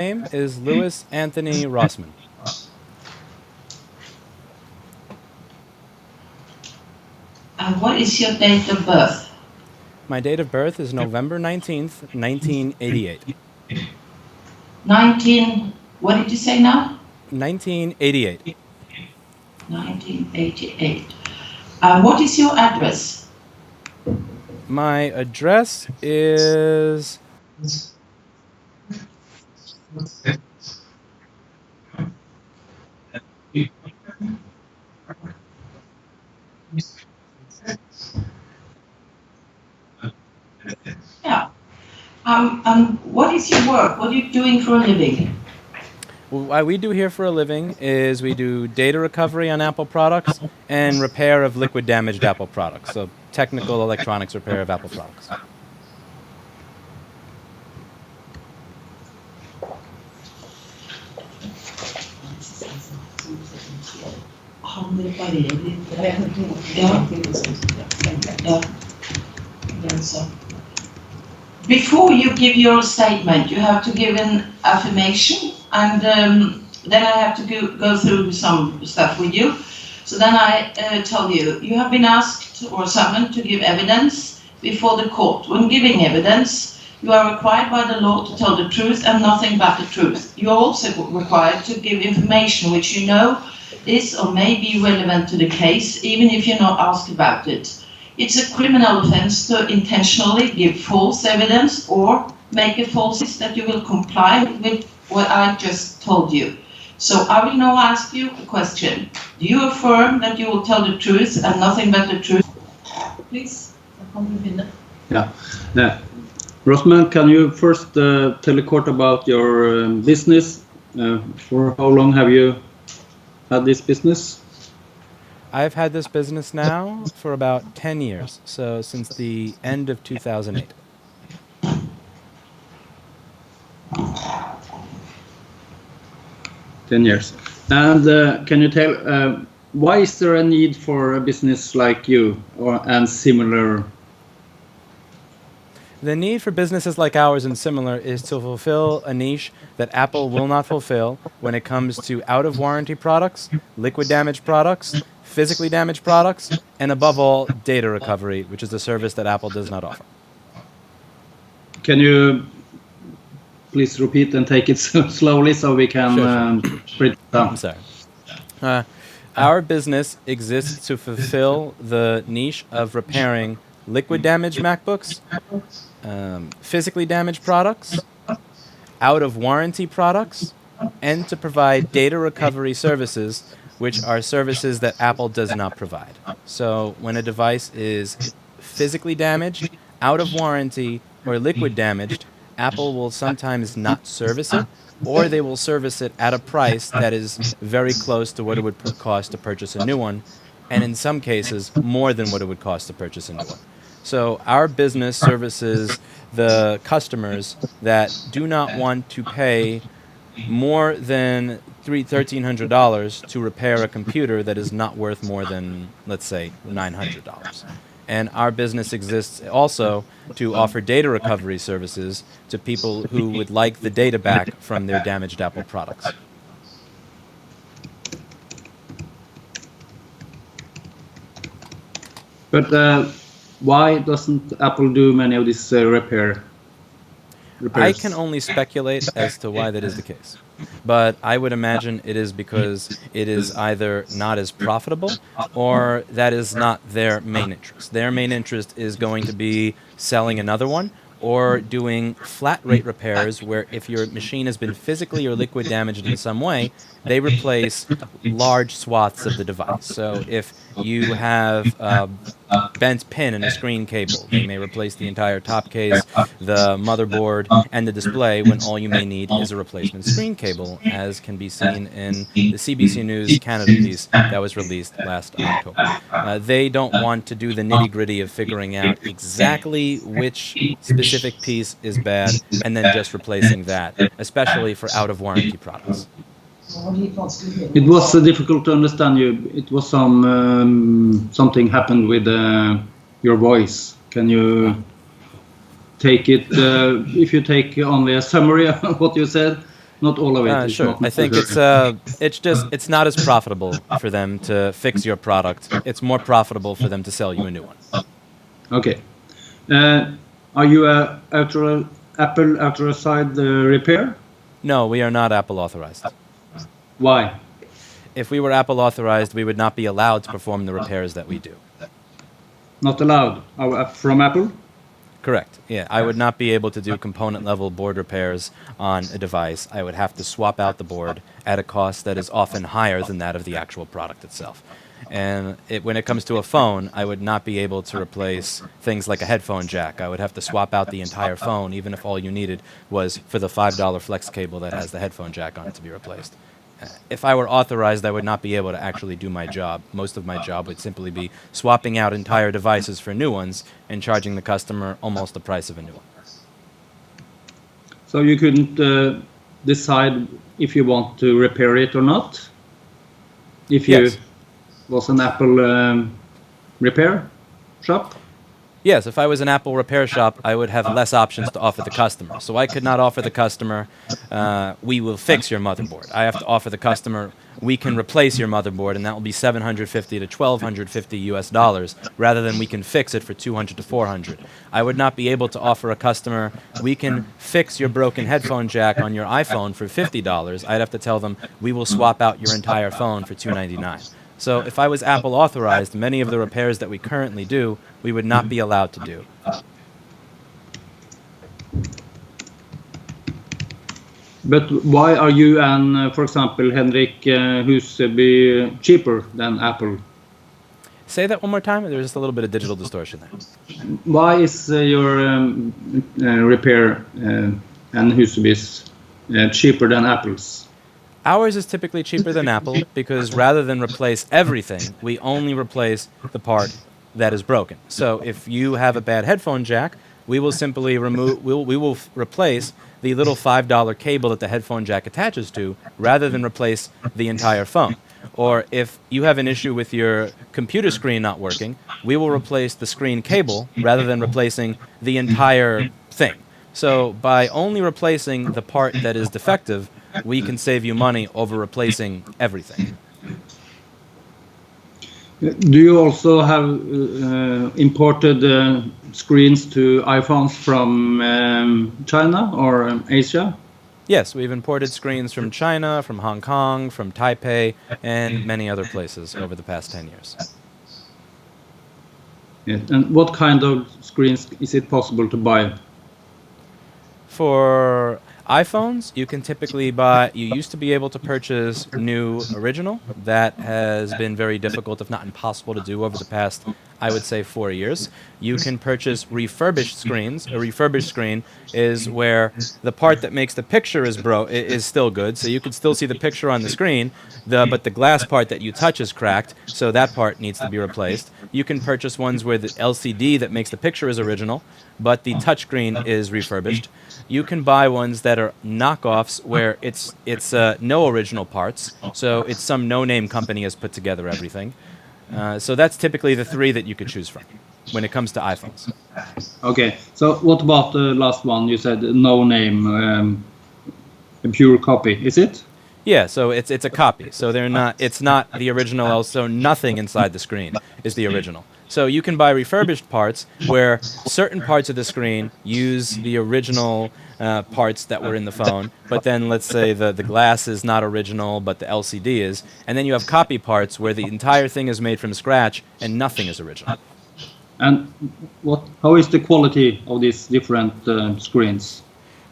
name is Louis Anthony Rossman. And what is your date of birth? My date of birth is November 19th, 1988. what did you say now? 1988. 1988. What is your address? My address is... Yeah. What is your work? What are you doing for a living? What we do here for a living is we do data recovery on Apple products and repair of liquid damaged Apple products. So technical electronics repair of Apple products. Before you give your statement, you have to give an affirmation, and then I have to go through some stuff with you. So then I tell you, you have been asked or summoned to give evidence before the court. When giving evidence, you are required by the law to tell the truth and nothing but the truth. You are also required to give information which you know is or may be relevant to the case, even if you're not asked about it. It's a criminal offense to intentionally give false evidence or make a false that you will comply with what I just told you. So I will now ask you a question. Do you affirm that you will tell the truth and nothing but the truth? Please. Yeah. Rossman, can you first tell the court about your business? For how long have you had this business? I've had this business now for about 10 years, so since the end of 2008. Years. And can you tell, why is there a need for a business like you and similar? The need for businesses like ours and similar is to fulfill a niche that Apple will not fulfill when it comes to out-of-warranty products, liquid damaged products, physically damaged products, and above all, data recovery, which is a service that Apple does not offer. Can you please repeat and take it slowly so we can break it down? I'm sorry. Our business exists to fulfill the niche of repairing liquid damaged MacBooks, physically damaged products, out-of-warranty products, and to provide data recovery services, which are services that Apple does not provide. So when a device is physically damaged, out of warranty, or liquid damaged, Apple will sometimes not service it, or they will service it at a price that is very close to what it would cost to purchase a new one, and in some cases, more than what it would cost to purchase a new one. So our business services the customers that do not want to pay more than $1,300 to repair a computer that is not worth more than, let's say, $900. And our business exists also to offer data recovery services to people who would like the data back from their damaged Apple products. But why doesn't Apple do many of these repairs? I can only speculate as to why that is the case. But I would imagine it is because it is either not as profitable or that is not their main interest. Their main interest is going to be selling another one or doing flat rate repairs where if your machine has been physically or liquid damaged in some way, they replace large swaths of the device. So if you have a bent pin in a screen cable, they may replace the entire top case, the motherboard, and the display when all you may need is a replacement screen cable, as can be seen in the CBC News Canada piece that was released last October. They don't want to do the nitty-gritty of figuring out exactly which specific piece is bad and then just replacing that, especially for out-of-warranty products. It was difficult to understand you. It was something happened with your voice. Can you take it, if you take only a summary of what you said? Not all of it. It's Sure. not I think necessary. it's not as profitable for them to fix your product. It's more profitable for them to sell you a new one. Okay. Are you a Apple Authorized repair? No, we are not Apple Authorized. Why? If we were Apple Authorized, we would not be allowed to perform the repairs that we do. Not allowed from Apple? Correct. Yeah, I would not be able to do component level board repairs on a device. I would have to swap out the board at a cost that is often higher than that of the actual product itself. And when it comes to a phone, I would not be able to replace things like a headphone jack. I would have to swap out the entire phone, even if all you needed was for the $5 flex cable that has the headphone jack on it to be replaced. If I were authorized, I would not be able to actually do my job. Most of my job would simply be swapping out entire devices for new ones and charging the customer almost the price of a new one. So you couldn't decide if you want to repair it or not? If you Yes. was an Apple repair shop? Yes, if I was an Apple repair shop, I would have less options to offer the customer. So I could not offer the customer, we will fix your motherboard. I have to offer the customer, we can replace your motherboard, and that will be $750 to $1,250 US, rather than we can fix it for $200 to $400. I would not be able to offer a customer, we can fix your broken headphone jack on your iPhone for $50. I'd have to tell them, we will swap out your entire phone for $299. So if I was Apple authorized, many of the repairs that we currently do, we would not be allowed to do. But why are you and, for example, Henrik Huseby cheaper than Apple? Say that one more time. There's just a little bit of digital distortion there. Why is your repair and Huseby's cheaper than Apple's? Ours is typically cheaper than Apple because rather than replace everything, we only replace the part that is broken. So if you have a bad headphone jack, we will simply we will replace the little $5 cable that the headphone jack attaches to rather than replace the entire phone. Or if you have an issue with your computer screen not working, we will replace the screen cable rather than replacing the entire thing. So by only replacing the part that is defective, we can save you money over replacing everything. Do you also have imported screens to iPhones from China or Asia? Yes, we've imported screens from China, from Hong Kong, from Taipei, and many other places over the past 10 years. Yes. And what kind of screens is it possible to buy? For iPhones, you can typically buy, you used to be able to purchase new original. That has been very difficult, if not impossible to do over the past, I would say, 4 years. You can purchase refurbished screens. A refurbished screen is where the part that makes the picture is still good, so you can still see the picture on the screen, but the glass part that you touch is cracked, so that part needs to be replaced. You can purchase ones where the LCD that makes the picture is original, but the touchscreen is refurbished. You can buy ones that are knockoffs where it's no original parts, so it's some no-name company has put together everything. So that's typically the three that you could choose from when it comes to iPhones. Okay, so what about the last one? You said no name, a pure copy, is it? Yeah, so it's a copy. So it's not the original, also nothing inside the screen is the original. So you can buy refurbished parts where certain parts of the screen use the original parts that were in the phone, but then let's say the glass is not original, but the LCD is, and then you have copy parts where the entire thing is made from scratch and nothing is original. And how is the quality of these different screens?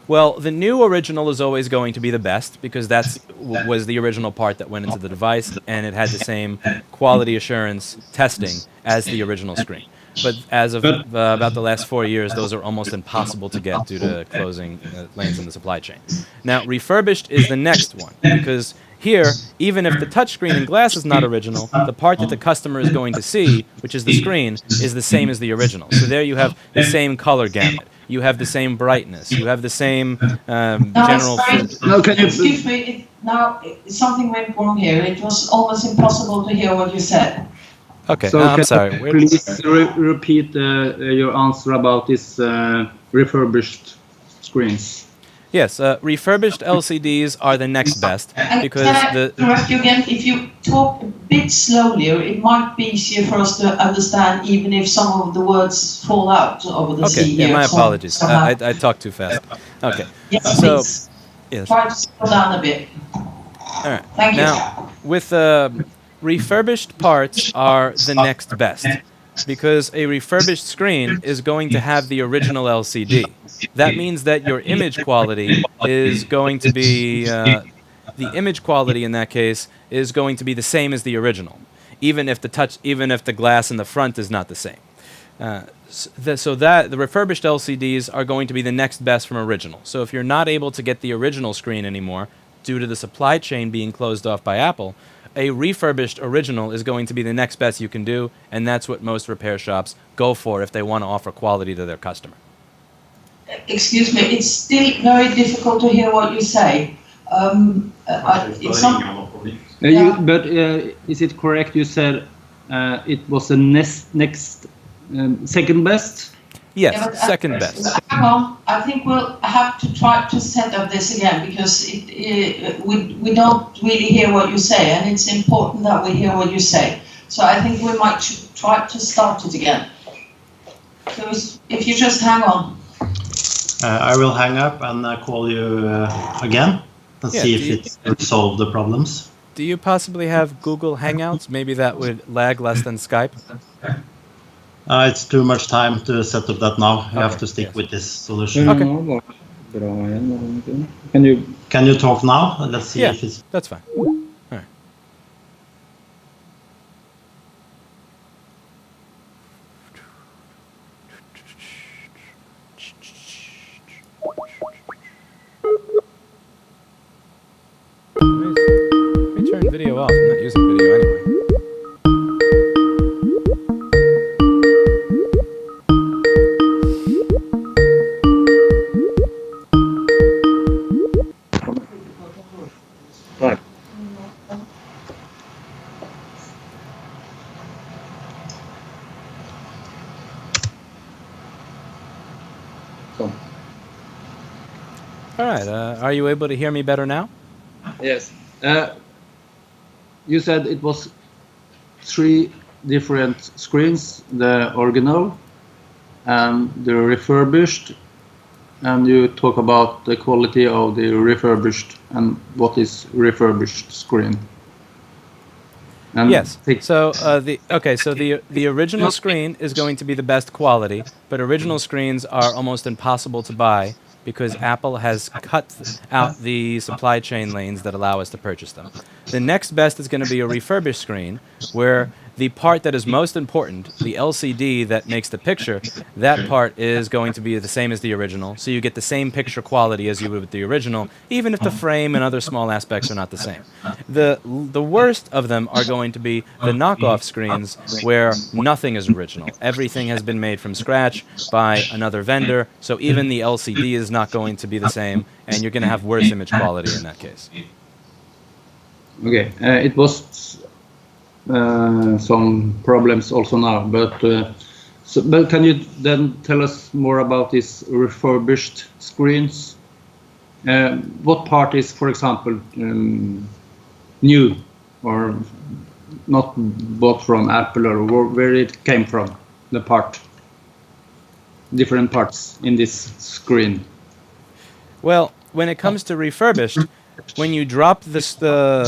Well, the new original is always going to be the best because that was the original part that went into the device, and it had the same quality assurance testing as the original screen. But as of about the last 4 years, those are almost impossible to get due to closing lanes in the supply chain. Now, refurbished is the next one because here, even if the touchscreen and glass is not original, the part that the customer is going to see, which is the screen, is the same as the original. So there you have the same color gamut. You have the same brightness. You have the same general... No, excuse me. Now, something went wrong here. It was almost impossible to hear what you said. Okay, so I'm sorry. Please repeat your answer about these refurbished screens. Yes, refurbished LCDs are the next best And because can I correct you again? If you talk a bit slowlier, it might be easier for us to understand, even if some of the words fall out over the okay. sea Yeah, here. my apologies. Somehow. I talk too fast. Okay. Yes, So please. yes. Try to slow down a bit. All right. Thank you. Now, with refurbished parts are the next best because a refurbished screen is going to have the original LCD. That means that your image quality is going to be the image quality in that case is going to be the same as the original, even if the glass in the front is not the same. So that the refurbished LCDs are going to be the next best from original. So if you're not able to get the original screen anymore due to the supply chain being closed off by Apple, a refurbished original is going to be the next best you can do, and that's what most repair shops go for if they want to offer quality to their customer. Excuse me, it's still very difficult to hear what you say. It's not, But is it correct you said it was the next second best? Yes, yeah, but, second best. Hang on, I think we'll have to try to set up this again because we don't really hear what you say, and it's important that we hear what you say. So I think we might try to start it again. So if you just hang on. I will hang up and call you again and see if it will solve the problems. Do you possibly have Google Hangouts? Maybe that would lag less than Skype? It's too much time to set up that now. You have to stick with this solution. Okay. Can you talk now? Let's see if it's... That's fine. All right. Let me turn video off. I'm not using video anyway. Right. So. All right. Are you able to hear me better now? Yes. You said it was 3 different screens, the original and the refurbished, and you talk about the quality of the refurbished and what is refurbished screen. And yes. So the original screen is going to be the best quality, but original screens are almost impossible to buy because Apple has cut out the supply chain lanes that allow us to purchase them. The next best is going to be a refurbished screen, where the part that is most important, the LCD that makes the picture, that part is going to be the same as the original, so you get the same picture quality as you would with the original, even if the frame and other small aspects are not the same. The worst of them are going to be the knockoff screens, where nothing is original. Everything has been made from scratch by another vendor, so even the LCD is not going to be the same, and you're going to have worse image quality in that case. Okay, it was some problems also now, but can you then tell us more about these refurbished screens? What part is, for example, new or not bought from Apple, or where it came from, the part, different parts in this screen? Well, when it comes to refurbished, when you drop the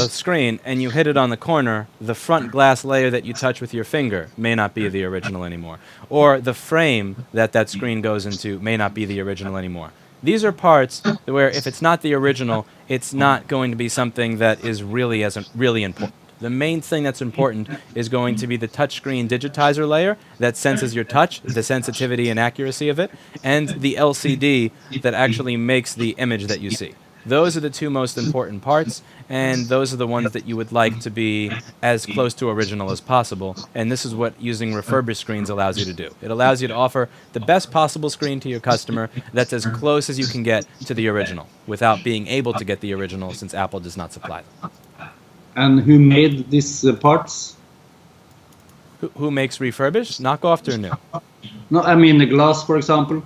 screen and you hit it on the corner, the front glass layer that you touch with your finger may not be the original anymore. Or the frame that screen goes into may not be the original anymore. These are parts where if it's not the original, it's not going to be something that is really important. The main thing that's important is going to be the touchscreen digitizer layer that senses your touch, the sensitivity and accuracy of it, and the LCD that actually makes the image that you see. Those are the 2 most important parts, and those are the ones that you would like to be as close to original as possible, and this is what using refurbished screens allows you to do. It allows you to offer the best possible screen to your customer that's as close as you can get to the original, without being able to get the original since Apple does not supply them. And who made these parts? Who makes refurbished? Knockoff or new? No, I mean the glass, for example.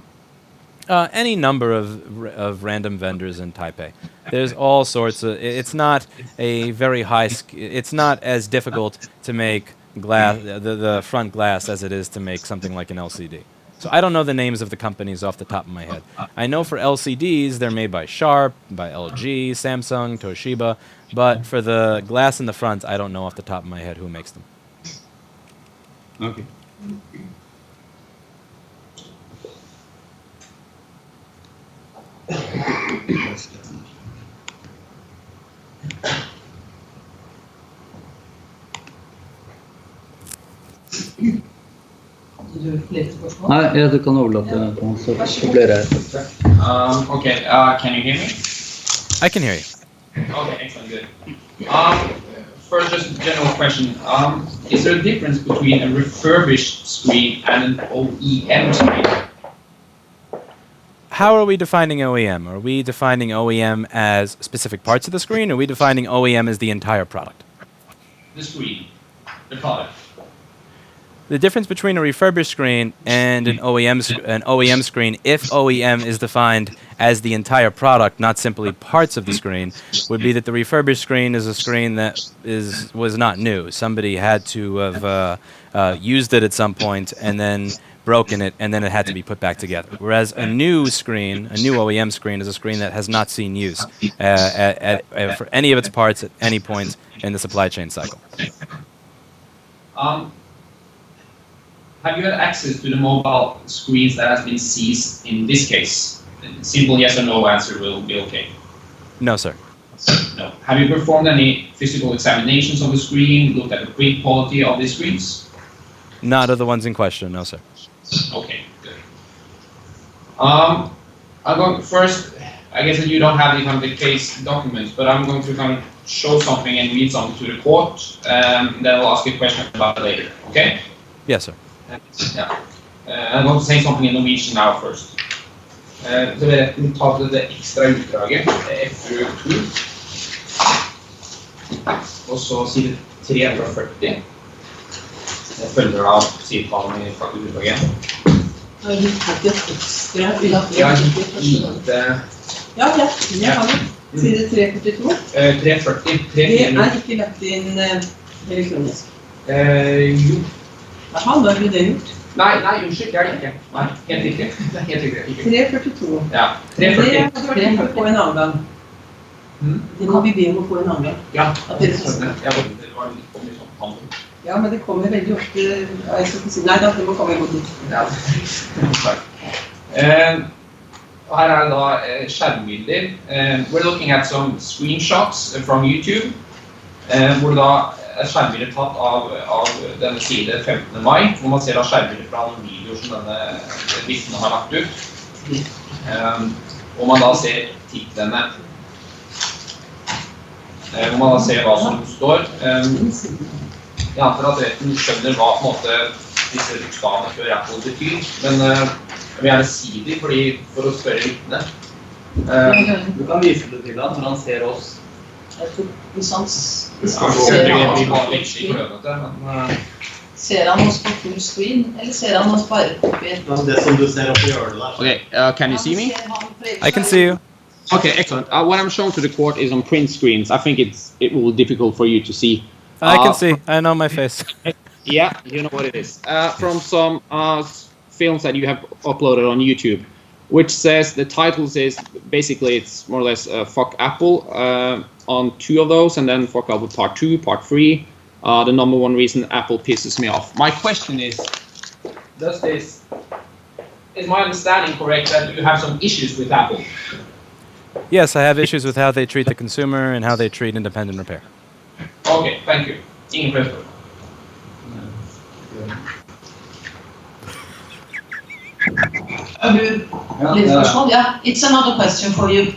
Any number of random vendors in Taipei. There's all sorts of. It's not a very high. It's not as difficult to make glass, the front glass, as it is to make something like an LCD. So I don't know the names of the companies off the top of my head. I know for LCDs, they're made by Sharp, by LG, Samsung, Toshiba. But for the glass in the front, I don't know off the top of my head who makes them. Okay. Nei, du kan overlate til han, så blir det. Okay, can you hear me? I can hear you. Okay, excellent, good. First, just a general question. Is there a difference between a refurbished screen and an OEM screen? How are we defining OEM? Are we defining OEM as specific parts of the screen, or are we defining OEM as the entire product? The screen, the product. The difference between a refurbished screen and an OEM screen, if OEM is defined as the entire product, not simply parts of the screen, would be that the refurbished screen is a screen that was not new. Somebody had to have used it at some point and then broken it, and then it had to be put back together. Whereas a new screen, a new OEM screen, is a screen that has not seen use for any of its parts at any point in the supply chain cycle. Have you had access to the mobile screens that has been seized in this case? A simple yes or no answer will be okay. No, sir. No. Have you performed any physical examinations of the screen, looked at the print quality of the screens? Not of the ones in question, no, sir. Okay, good. I'm going first. I guess that you don't have the case documents, but I'm going to kind of show something and read something to the court, and then I'll ask you a question about it later. Okay? Yes, sir. Yeah. I'm going to say something in Norwegian now first. Så vil jeg ta det ekstra utdraget, FU2, og så side 340. Jeg følger av sidetallene i fakturautdraget. Har du hatt et ekstra utdrag? Ja, lite... Ja, jeg har det. Side 342. 340. Det er ikke lagt inn elektronisk. Jo. Jaha, da har du det gjort? Nei, unnskyld, det er det ikke. Nei, helt riktig. Det er helt riktig. 342. Ja, 340. Det hadde vært å få en annen gang. Det må vi be om å få en annen gang. Ja, At dere skal snakke. det var litt sånn handel. Ja, men det kommer veldig ofte... Jeg skal ikke si... Nei, det må komme i god tid. Ja, takk. Og her er det da skjermbilder. We're looking at some screenshots from YouTube, hvor det da er skjermbilder tatt av denne side 15. mai, hvor man ser da skjermbilder fra noen videoer som denne vitnen har lagt ut. Og man da ser titlene. Hvor man da ser hva som står. Jeg antar at retten skjønner hva på en måte disse bokstavene før Apple betyr, men jeg vil gjerne si det for å spørre vittne. Du kan vise det til han når han ser oss. Jeg tror hvis han ser han oss på full screen, eller ser han oss bare på Det som du ser oppe i hjørnet der. Okay, can you see me? I can see you. Okay, excellent. What I'm showing to the court is on print screens. I think it will be difficult for you to see. I can see. I know my face. Yeah, you know what it is. From some films that you have uploaded on YouTube, which says the titles is basically it's more or less fuck Apple on 2 of those, and then fuck Apple part 2, part 3. The number 1 reason Apple pisses me off. My question is my understanding correct that you have some issues with Apple? Yes, I have issues with how they treat the consumer and how they treat independent repair. Okay, thank you. Ingen spørsmål. Yeah, it's another question for you.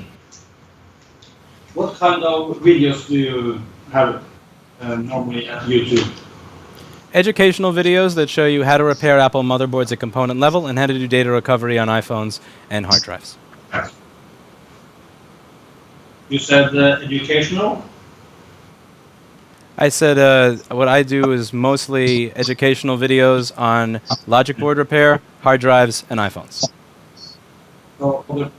What kind of videos do you have normally at YouTube? Educational videos that show you how to repair Apple motherboards at component level and how to do data recovery on iPhones and hard drives. You said educational? I said what I do is mostly educational videos on logic board repair, hard drives, and iPhones. So other,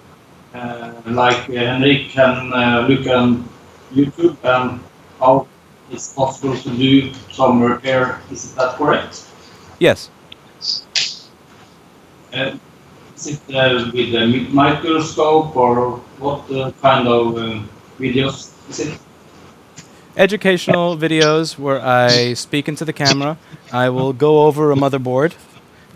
like Henrik can look on YouTube and how it's possible to do some repair. Is that correct? Yes. Is it with a microscope or what kind of videos is it? Educational videos where I speak into the camera. I will go over a motherboard,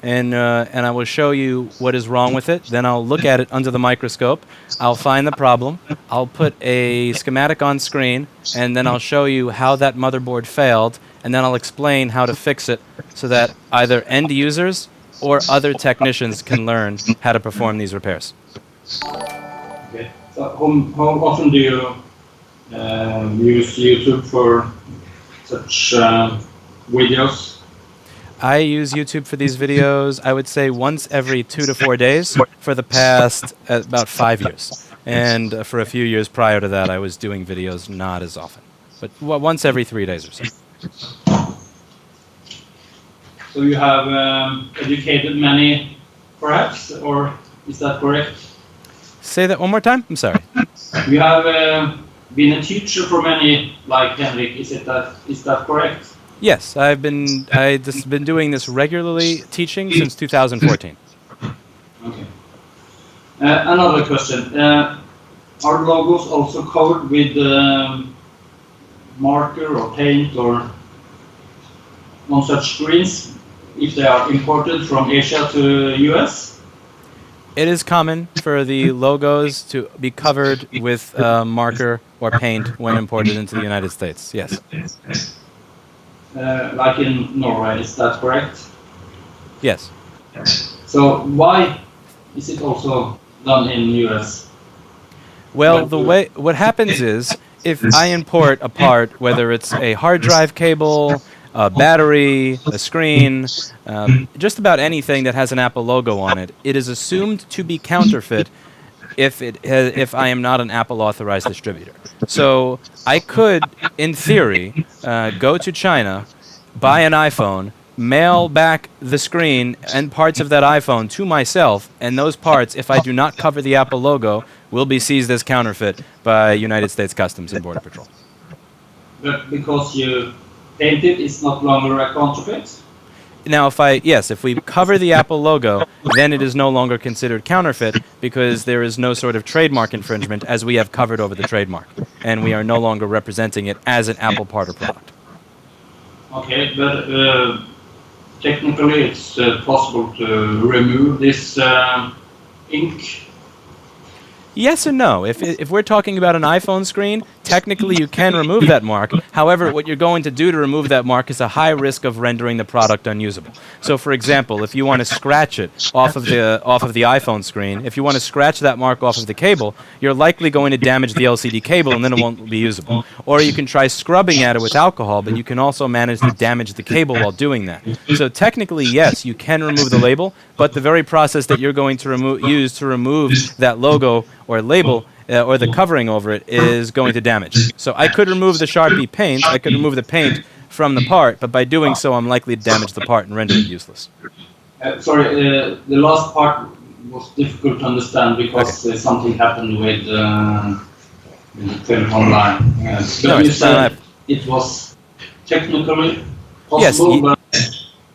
and I will show you what is wrong with it. Then I'll look at it under the microscope. I'll find the problem. I'll put a schematic on screen, and then I'll show you how that motherboard failed, and then I'll explain how to fix it so that either end users or other technicians can learn how to perform these repairs. Okay. So how often do you use YouTube for such videos? I use YouTube for these videos, I would say once every 2 to 4 days for the past about 5 years. And for a few years prior to that, I was doing videos not as often, but once every 3 days or so. So you have educated many, perhaps, or is that correct? Say that one more time? I'm sorry. You have been a teacher for many, like Henrik. Is that correct? Yes, I've just been doing this regularly, teaching since 2014. Okay. Another question. Are logos also covered with marker or paint or on such screens if they are imported from Asia to US? It is common for the logos to be covered with marker or paint when imported into the United States, yes. Like in Norway, is that correct? Yes. So why is it also done in US? Well, what happens is, if I import a part, whether it's a hard drive cable, a battery, a screen, just about anything that has an Apple logo on it, it is assumed to be counterfeit if I am not an Apple authorized distributor. So I could, in theory, go to China, buy an iPhone, mail back the screen and parts of that iPhone to myself, and those parts, if I do not cover the Apple logo, will be seized as counterfeit by United States Customs and Border Patrol. But because you paint it, it's not longer a counterfeit? Now, if we cover the Apple logo, then it is no longer considered counterfeit because there is no sort of trademark infringement as we have covered over the trademark, and we are no longer representing it as an Apple part or product. Okay, but technically it's possible to remove this ink? Yes and no. If we're talking about an iPhone screen, technically you can remove that mark. However, what you're going to do to remove that mark is a high risk of rendering the product unusable. So, for example, if you want to scratch it off of the iPhone screen, if you want to scratch that mark off of the cable, you're likely going to damage the LCD cable and then it won't be usable. Or you can try scrubbing at it with alcohol, but you can also manage to damage the cable while doing that. So technically, yes, you can remove the label, but the very process that you're going to use to remove that logo or label or the covering over it is going to damage. So I could remove the Sharpie paint, I could remove the paint from the part, but by doing so I'm likely to damage the part and render it useless. Sorry, the last part was difficult to understand because something happened with the telephone line. But you said it was technically possible,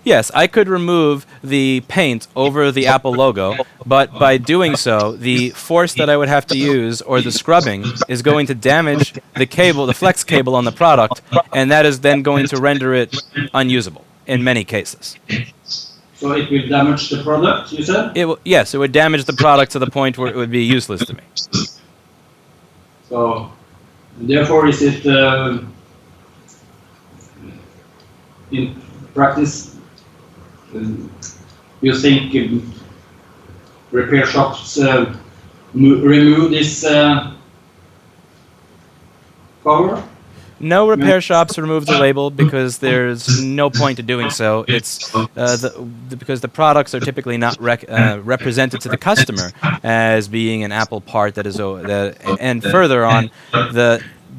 Yes, I could remove the paint over the Apple logo, but by doing so, the force that I would have to use, or the scrubbing, is going to damage the cable, the flex cable on the product, and that is then going to render it unusable in many cases. So it will damage the product, you said? Yes, it would damage the product to the point where it would be useless to me. So, therefore, is it in practice? You think repair shops remove this cover? No repair shops remove the label because there's no point to doing so. It's because the products are typically not represented to the customer as being an Apple part that is and further on,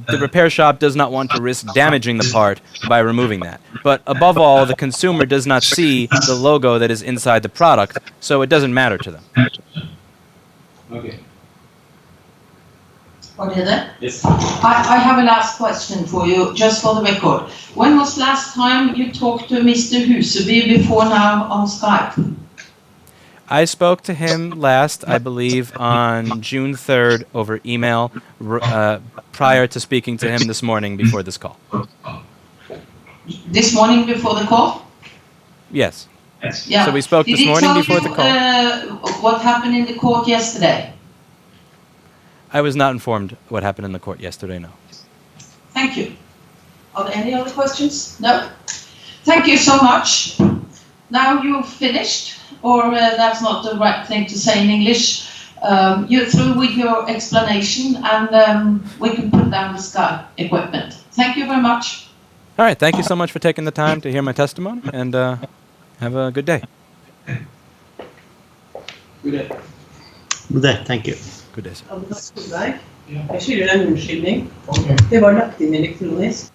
the repair shop does not want to risk damaging the part by removing that. But above all, the consumer does not see the logo that is inside the product, so it doesn't matter to them. Okay. What is it? Yes. I have a last question for you, just for the record. When was last time you talked to Mr. Huseby before now on Skype? I spoke to him last, I believe, on June 3rd over email, prior to speaking to him this morning before this call. This morning before the call? Yes. Yeah. So we spoke this morning before the call. Did he tell you what happened in the court yesterday? I was not informed what happened in the court yesterday, no. Thank you. Are there any other questions? No? Thank you so much. Now you've finished, or that's not the right thing to say in English. You're through with your explanation, and we can put down the Skype equipment. Thank you very much. All right, thank you so much for taking the time to hear my testimony, and have a good day. Good day. Good day, thank you. Good day, sir. Solberg. Jeg skylder deg en unnskyldning. Ok. Det var lagt inn elektronisk.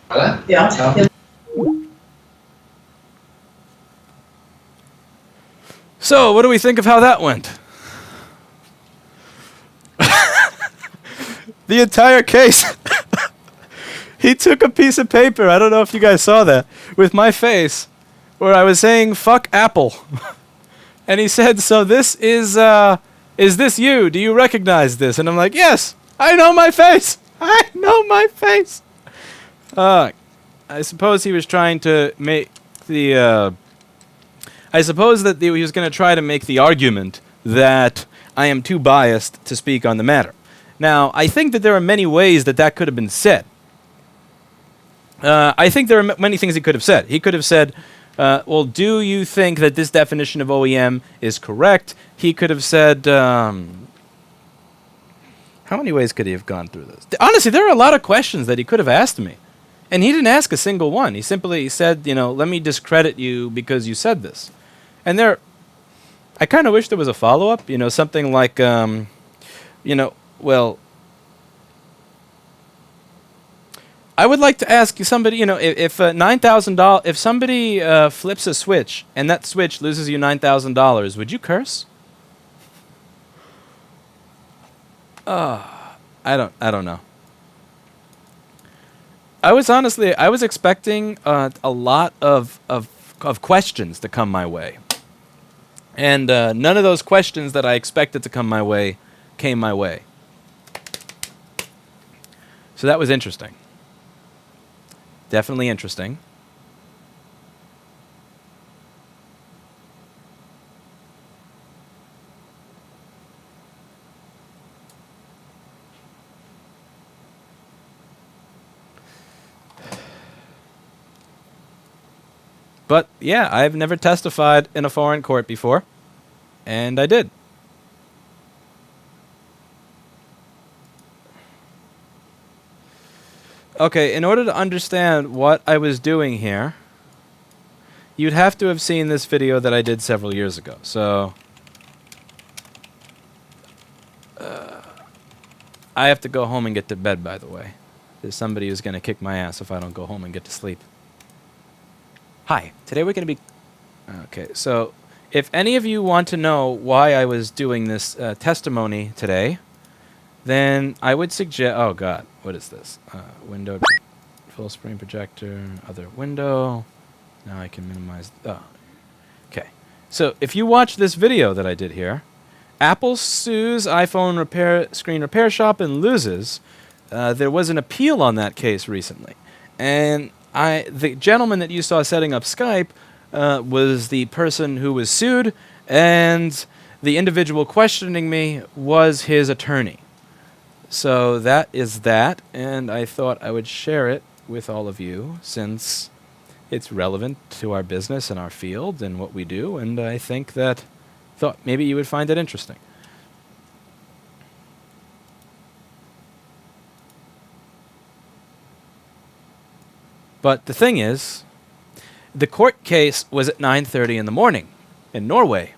Er det? Ja. Ja. So, what do we think of how that went? The entire case. He took a piece of paper, I don't know if you guys saw that, with my face, where I was saying, fuck Apple. And he said, so this is this you? Do you recognize this? And I'm like, yes, I know my face. I know my face. I suppose he was trying to make the, I suppose that he was going to try to make the argument that I am too biased to speak on the matter. Now, I think that there are many ways that that could have been said. I think there are many things he could have said. He could have said, well, do you think that this definition of OEM is correct? He could have said, how many ways could he have gone through this? Honestly, there are a lot of questions that he could have asked me. And he didn't ask a single one. He simply said, you know, let me discredit you because you said this. And there, I kind of wish there was a follow-up, you know, something like, you know, well, I would like to ask you somebody, you know, if $9,000, if somebody flips a switch and that switch loses you $9,000, would you curse? I don't know. I was expecting a lot of questions to come my way, and none of those questions that I expected to come my way came my way. So that was interesting. Definitely interesting. But yeah, I've never testified in a foreign court before, and I did. Okay, in order to understand what I was doing here, you'd have to have seen this video that I did several years ago. So, I have to go home and get to bed, by the way. There's somebody who's going to kick my ass if I don't go home and get to sleep. Hi, today we're going to be... Okay, so if any of you want to know why I was doing this testimony today, then I would suggest... Oh, God. What is this? Window, full screen projector, other window. Now I can minimize... Oh. Okay. So if you watch this video that I did here, Apple sues iPhone screen repair shop and loses. There was an appeal on that case recently. And the gentleman that you saw setting up Skype was the person who was sued, and the individual questioning me was his attorney. So that is that, and I thought I would share it with all of you since it's relevant to our business and our field and what we do, and I thought maybe you would find it interesting. But the thing is, the court case was at 9:30 in the morning in Norway.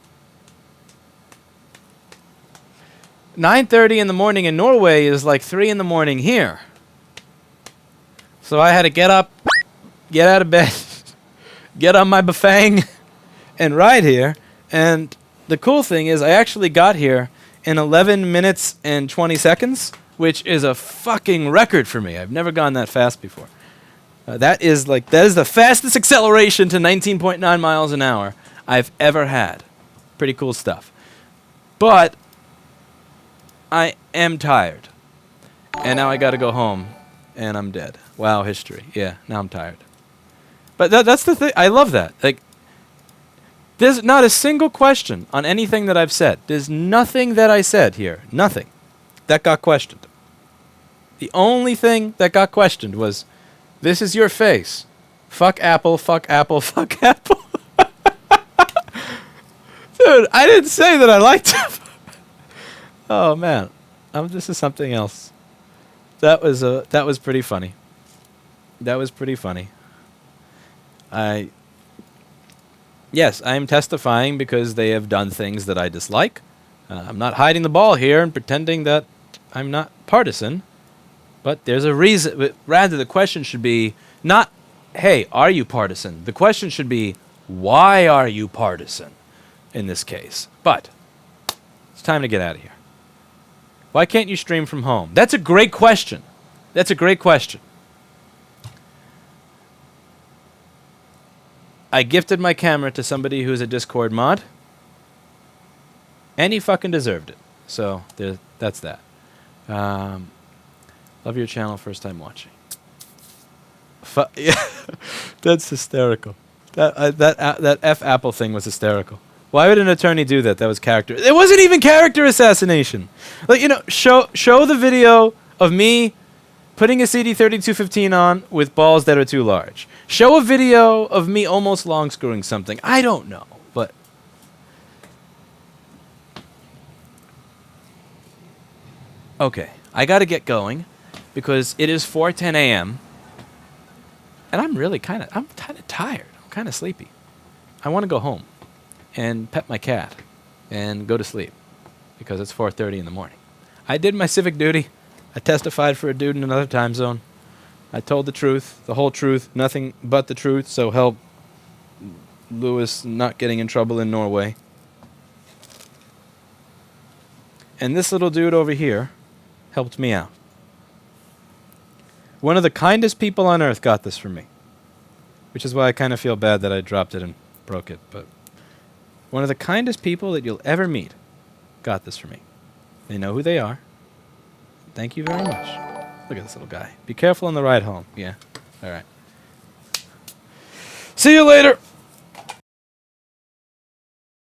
9:30 in the morning in Norway is like 3 in the morning here. So I had to get up, get out of bed, get on my bafang, and ride here. And the cool thing is I actually got here in 11 minutes and 20 seconds, which is a fucking record for me. I've never gone that fast before. That is the fastest acceleration to 19.9 miles an hour I've ever had. Pretty cool stuff. But I am tired. And now I got to go home and I'm dead. Wow, history. Yeah, now I'm tired. But that's the thing. I love that. Like, there's not a single question on anything that I've said. There's nothing that I said here, nothing, that got questioned. The only thing that got questioned was, this is your face. Fuck Apple, fuck Apple, fuck Apple. Dude, I didn't say that I liked it. Oh, man. This is something else. That was pretty funny. That was pretty funny. Yes, I am testifying because they have done things that I dislike. I'm not hiding the ball here and pretending that I'm not partisan. But there's a reason. But rather, the question should be not, hey, are you partisan? The question should be, why are you partisan in this case? But it's time to get out of here. Why can't you stream from home? That's a great question. That's a great question. I gifted my camera to somebody who's a Discord mod, and he fucking deserved it. So that's that. Love your channel, first time watching. Yeah, that's hysterical. That F Apple thing was hysterical. Why would an attorney do that? That was character. It wasn't even character assassination. Like, you know, show the video of me putting a CD3215 on with balls that are too large. Show a video of me almost long screwing something. I don't know, but okay, I got to get going because it is 4:10 a.m. and I'm kind of tired. I'm kind of sleepy. I want to go home and pet my cat and go to sleep because it's 4:30 in the morning. I did my civic duty. I testified for a dude in another time zone. I told the truth, the whole truth, nothing but the truth, so help Lewis not getting in trouble in Norway. And this little dude over here helped me out. One of the kindest people on earth got this for me, which is why I kind of feel bad that I dropped it and broke it. But one of the kindest people that you'll ever meet got this for me. They know who they are. Thank you very much. Look at this little guy. Be careful on the ride home. Yeah. All right. See you later.